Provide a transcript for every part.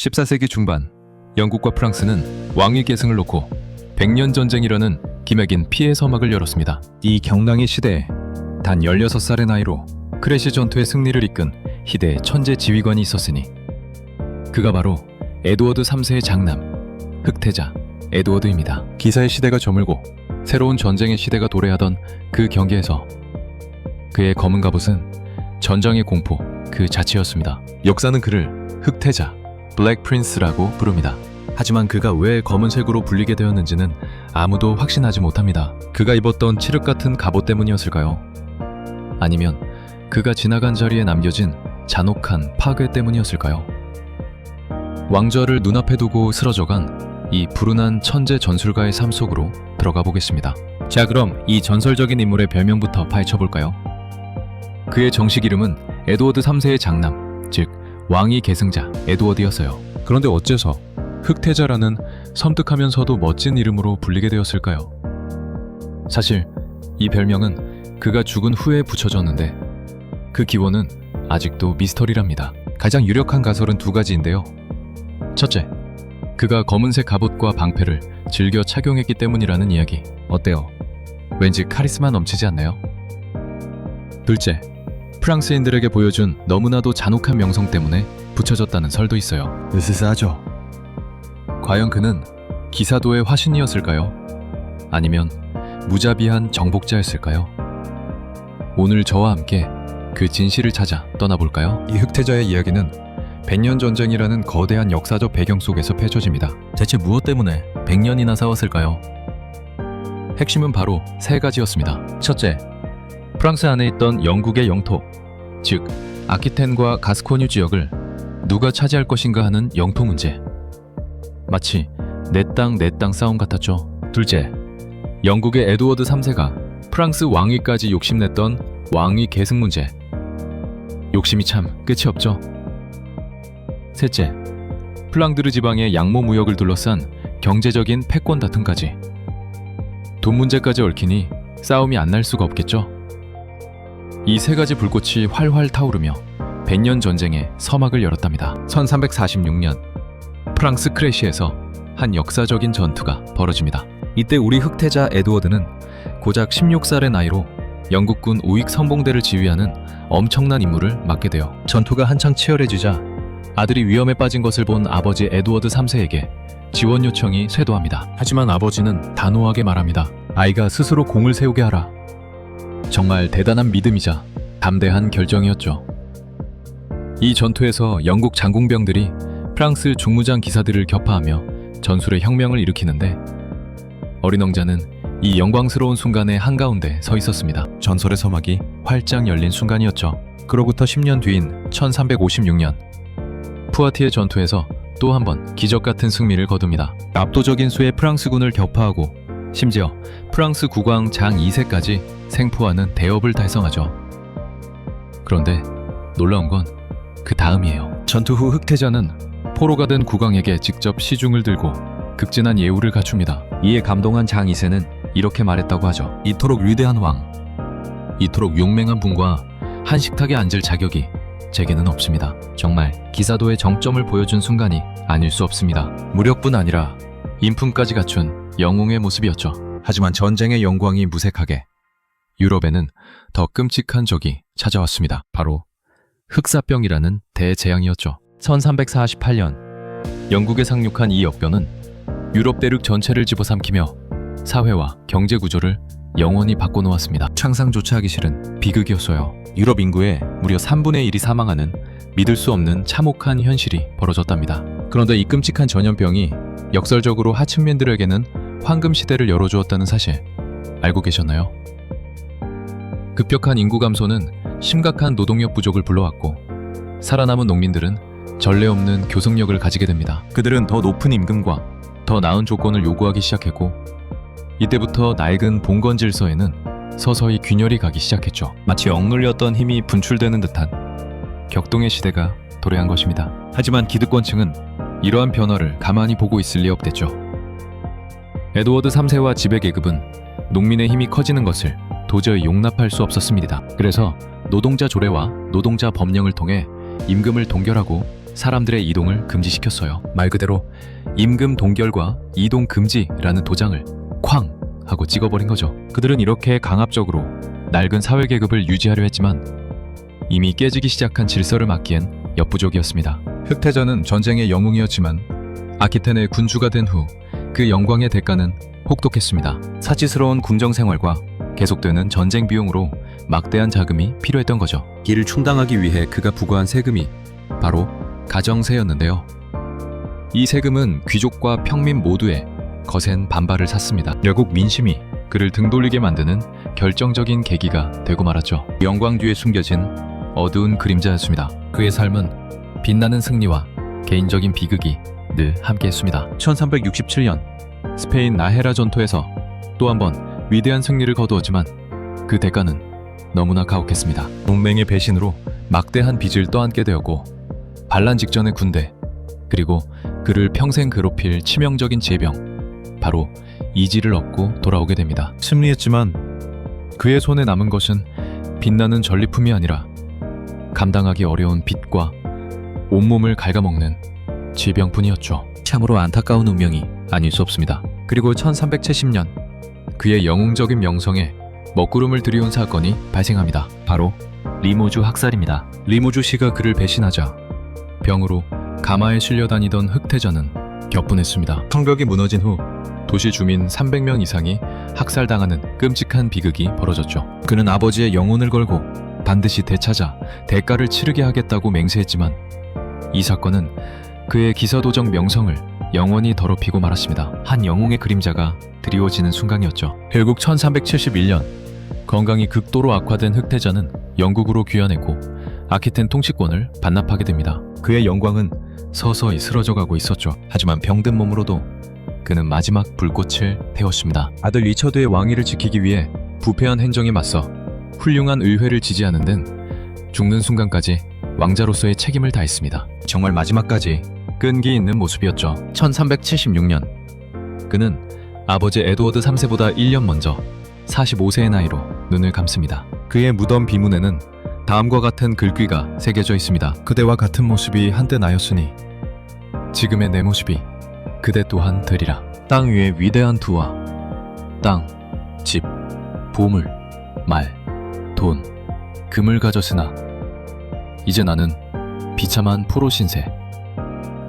14세기 중반 영국과 프랑스는 왕위 계승을 놓고 100년 전쟁이라는 기맥인 피해 서막을 열었습니다. 이 경랑의 시대에 단 16살의 나이로 크레시 전투의 승리를 이끈 희대의 천재 지휘관이 있었으니 그가 바로 에드워드 3세의 장남, 흑태자 에드워드입니다. 기사의 시대가 저물고 새로운 전쟁의 시대가 도래하던 그 경계에서 그의 검은 갑옷은 전장의 공포 그 자체였습니다. 역사는 그를 흑태자, 블랙 프린스라고 부릅니다. 하지만 그가 왜 검은색으로 불리게 되었는지는 아무도 확신하지 못합니다. 그가 입었던 칠흑 같은 갑옷 때문이었을까요? 아니면 그가 지나간 자리에 남겨진 잔혹한 파괴 때문이었을까요? 왕좌를 눈앞에 두고 쓰러져간 이 불운한 천재 전술가의 삶 속으로 들어가 보겠습니다. 자, 그럼 이 전설적인 인물의 별명부터 파헤쳐볼까요? 그의 정식 이름은 에드워드 3세의 장남, 즉 왕위 계승자 에드워드였어요. 그런데 어째서 흑태자라는 섬뜩하면서도 멋진 이름으로 불리게 되었을까요? 사실 이 별명은 그가 죽은 후에 붙여졌는데 그 기원은 아직도 미스터리랍니다. 가장 유력한 가설은 두 가지인데요. 첫째, 그가 검은색 갑옷과 방패를 즐겨 착용했기 때문이라는 이야기. 어때요? 왠지 카리스마 넘치지 않나요? 둘째, 프랑스인들에게 보여준 너무나도 잔혹한 명성 때문에 붙여졌다는 설도 있어요. 으스스하죠. 과연 그는 기사도의 화신이었을까요? 아니면 무자비한 정복자였을까요? 오늘 저와 함께 그 진실을 찾아 떠나볼까요? 이 흑태자의 이야기는 100년 전쟁이라는 거대한 역사적 배경 속에서 펼쳐집니다. 대체 무엇 때문에 100년이나 싸웠을까요? 핵심은 바로 세 가지였습니다. 첫째, 프랑스 안에 있던 영국의 영토, 즉 아키텐과 가스코뉴 지역을 누가 차지할 것인가 하는 영토 문제. 마치 내 땅 싸움 같았죠. 둘째, 영국의 에드워드 3세가 프랑스 왕위까지 욕심냈던 왕위 계승 문제. 욕심이 참 끝이 없죠. 셋째, 플랑드르 지방의 양모 무역을 둘러싼 경제적인 패권 다툼까지. 돈 문제까지 얽히니 싸움이 안 날 수가 없겠죠. 이 세 가지 불꽃이 활활 타오르며 100년 전쟁의 서막을 열었답니다. 1346년 프랑스 크레시에서 한 역사적인 전투가 벌어집니다. 이때 우리 흑태자 에드워드는 고작 16살의 나이로 영국군 우익 선봉대를 지휘하는 엄청난 임무를 맡게 돼요. 전투가 한창 치열해지자 아들이 위험에 빠진 것을 본 아버지 에드워드 3세에게 지원 요청이 쇄도합니다. 하지만 아버지는 단호하게 말합니다. 아이가 스스로 공을 세우게 하라. 정말 대단한 믿음이자 담대한 결정이었죠. 이 전투에서 영국 장궁병들이 프랑스 중무장 기사들을 격파하며 전술의 혁명을 일으키는데 어린 왕자는 이 영광스러운 순간의 한가운데 서 있었습니다. 전설의 서막이 활짝 열린 순간이었죠. 그로부터 10년 뒤인 1356년 푸아티에 전투에서 또 한 번 기적같은 승리를 거둡니다. 압도적인 수의 프랑스군을 격파하고 심지어 프랑스 국왕 장 2세까지 생포하는 대업을 달성하죠. 그런데 놀라운 건 그 다음이에요. 전투 후 흑태자는 포로가 된 국왕에게 직접 시중을 들고 극진한 예우를 갖춥니다. 이에 감동한 장 2세는 이렇게 말했다고 하죠. 이토록 위대한 왕, 이토록 용맹한 분과 한 식탁에 앉을 자격이 제게는 없습니다. 정말 기사도의 정점을 보여준 순간이 아닐 수 없습니다. 무력뿐 아니라 인품까지 갖춘 영웅의 모습이었죠. 하지만 전쟁의 영광이 무색하게 유럽에는 더 끔찍한 적이 찾아왔습니다. 바로 흑사병이라는 대재앙이었죠. 1348년 영국에 상륙한 이 역병은 유럽 대륙 전체를 집어삼키며 사회와 경제 구조를 영원히 바꿔놓았습니다. 상상조차 하기 싫은 비극이었어요. 유럽 인구의 무려 3분의 1이 사망하는 믿을 수 없는 참혹한 현실이 벌어졌답니다. 그런데 이 끔찍한 전염병이 역설적으로 하층민들에게는 황금시대를 열어주었다는 사실 알고 계셨나요? 급격한 인구 감소는 심각한 노동력 부족을 불러왔고 살아남은 농민들은 전례 없는 교섭력을 가지게 됩니다. 그들은 더 높은 임금과 더 나은 조건을 요구하기 시작했고 이때부터 낡은 봉건 질서에는 서서히 균열이 가기 시작했죠. 마치 억눌렸던 힘이 분출되는 듯한 격동의 시대가 도래한 것입니다. 하지만 기득권층은 이러한 변화를 가만히 보고 있을 리 없댔죠. 에드워드 3세와 지배계급은 농민의 힘이 커지는 것을 도저히 용납할 수 없었습니다. 그래서 노동자 조례와 노동자 법령을 통해 임금을 동결하고 사람들의 이동을 금지시켰어요. 말 그대로 임금 동결과 이동 금지라는 도장을 쾅 하고 찍어버린 거죠. 그들은 이렇게 강압적으로 낡은 사회 계급을 유지하려 했지만 이미 깨지기 시작한 질서를 막기엔 역부족이었습니다. 흑태자는 전쟁의 영웅이었지만 아키텐의 군주가 된 후 그 영광의 대가는 혹독했습니다. 사치스러운 궁정 생활과 계속되는 전쟁 비용으로 막대한 자금이 필요했던 거죠. 이를 충당하기 위해 그가 부과한 세금이 바로 가정세였는데요. 이 세금은 귀족과 평민 모두의 거센 반발을 샀습니다. 결국 민심이 그를 등돌리게 만드는 결정적인 계기가 되고 말았죠. 영광 뒤에 숨겨진 어두운 그림자였습니다. 그의 삶은 빛나는 승리와 개인적인 비극이 늘 함께했습니다. 1367년 스페인 나헤라 전투에서 또 한 번 위대한 승리를 거두었지만 그 대가는 너무나 가혹했습니다. 동맹의 배신으로 막대한 빚을 떠안게 되었고 반란 직전의 군대, 그리고 그를 평생 괴롭힐 치명적인 질병, 바로 이지를 얻고 돌아오게 됩니다. 승리했지만 그의 손에 남은 것은 빛나는 전리품이 아니라 감당하기 어려운 빚과 온몸을 갉아먹는 질병뿐이었죠. 참으로 안타까운 운명이 아닐 수 없습니다. 그리고 1370년 그의 영웅적인 명성에 먹구름을 들이온 사건이 발생합니다. 바로 리모주 학살입니다. 리모주 씨가 그를 배신하자 병으로 가마에 실려 다니던 흑태자는 격분했습니다. 성벽이 무너진 후 도시 주민 300명 이상이 학살당하는 끔찍한 비극이 벌어졌죠. 그는 아버지의 영혼을 걸고 반드시 되찾아 대가를 치르게 하겠다고 맹세했지만 이 사건은 그의 기사도적 명성을 영원히 더럽히고 말았습니다. 한 영웅의 그림자가 드리워지는 순간이었죠. 결국 1371년 건강이 극도로 악화된 흑태자는 영국으로 귀환했고 아키텐 통치권을 반납하게 됩니다. 그의 영광은 서서히 쓰러져가고 있었죠. 하지만 병든 몸으로도 그는 마지막 불꽃을 태웠습니다. 아들 리처드의 왕위를 지키기 위해 부패한 행정에 맞서 훌륭한 의회를 지지하는 등 죽는 순간까지 왕자로서의 책임을 다했습니다. 정말 마지막까지 끈기 있는 모습이었죠. 1376년 그는 아버지 에드워드 3세보다 1년 먼저 45세의 나이로 눈을 감습니다. 그의 무덤 비문에는 다음과 같은 글귀가 새겨져 있습니다. 그대와 같은 모습이 한때 나였으니 지금의 내 모습이 그대 또한 되리라. 땅 위에 위대한 두와 땅, 집, 보물, 말, 돈, 금을 가졌으나 이제 나는 비참한 포로 신세,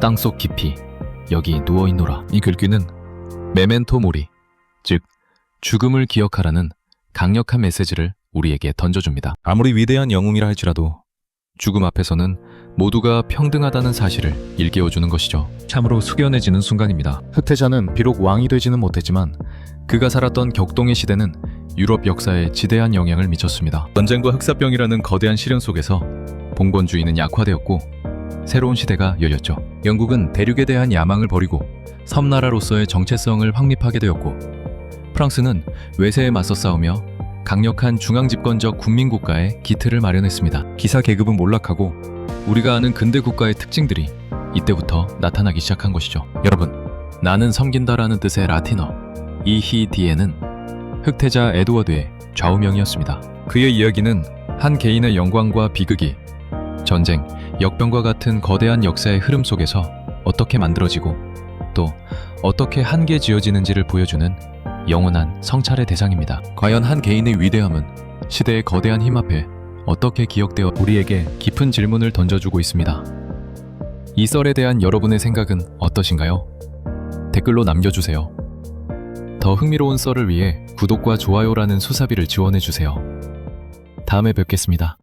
땅속 깊이 여기 누워있노라. 이 글귀는 메멘토 모리, 즉 죽음을 기억하라는 강력한 메시지를 우리에게 던져줍니다. 아무리 위대한 영웅이라 할지라도 죽음 앞에서는 모두가 평등하다는 사실을 일깨워주는 것이죠. 참으로 숙연해지는 순간입니다. 흑태자는 비록 왕이 되지는 못했지만 그가 살았던 격동의 시대는 유럽 역사에 지대한 영향을 미쳤습니다. 전쟁과 흑사병이라는 거대한 시련 속에서 봉건주의는 약화되었고 새로운 시대가 열렸죠. 영국은 대륙에 대한 야망을 버리고 섬나라로서의 정체성을 확립하게 되었고 프랑스는 외세에 맞서 싸우며 강력한 중앙집권적 국민국가의 기틀을 마련했습니다. 기사 계급은 몰락하고 우리가 아는 근대 국가의 특징들이 이때부터 나타나기 시작한 것이죠. 여러분, 나는 섬긴다라는 뜻의 라틴어 이히디에는 흑태자 에드워드의 좌우명이었습니다. 그의 이야기는 한 개인의 영광과 비극이 전쟁, 역병과 같은 거대한 역사의 흐름 속에서 어떻게 만들어지고 또 어떻게 한계 지어지는지를 보여주는 영원한 성찰의 대상입니다. 과연 한 개인의 위대함은 시대의 거대한 힘 앞에 어떻게 기억되어 우리에게 깊은 질문을 던져주고 있습니다. 이 썰에 대한 여러분의 생각은 어떠신가요? 댓글로 남겨주세요. 더 흥미로운 썰을 위해 구독과 좋아요라는 수사비를 지원해주세요. 다음에 뵙겠습니다.